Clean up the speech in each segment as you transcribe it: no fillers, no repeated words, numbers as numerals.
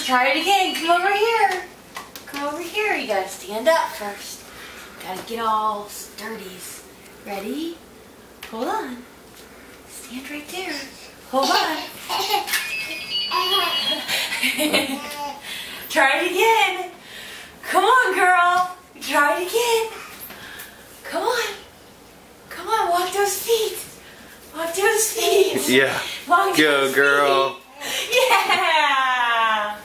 Try it again. Come over here. Come over here. You gotta stand up first. Gotta get all sturdies. Ready? Hold on. Stand right there. Hold on. Try it again. Come on, girl. Try it again. Come on. Come on, walk those feet. Walk those feet. Yeah. Walk Go, those girl. feet. Yeah.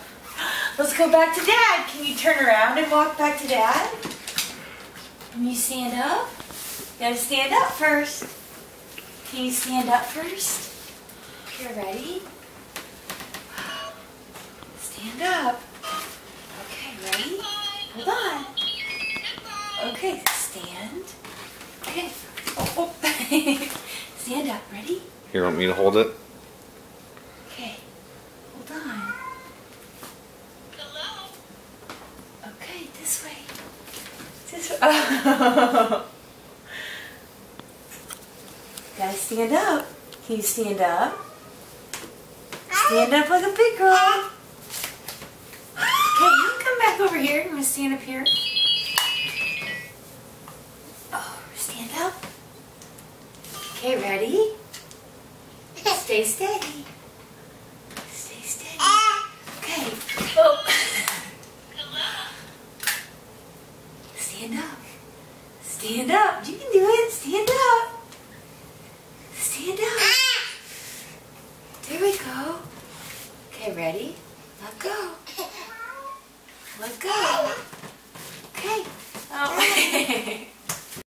Let's go back to Dad. Can you turn around and walk back to Dad? Can you stand up? You gotta stand up first. Can you stand up first? Here, ready? Stand up. Okay, ready? Hold on. Okay, stand. Okay. Oh. Stand up. Ready? You want me to hold it? Okay. Hold on. Hello? Okay, this way. This way. Oh. Gotta stand up. Can you stand up? Stand up like a big girl. Okay, you can come back over here. You want to stand up here? Oh, stand up. Okay, ready? Stay steady.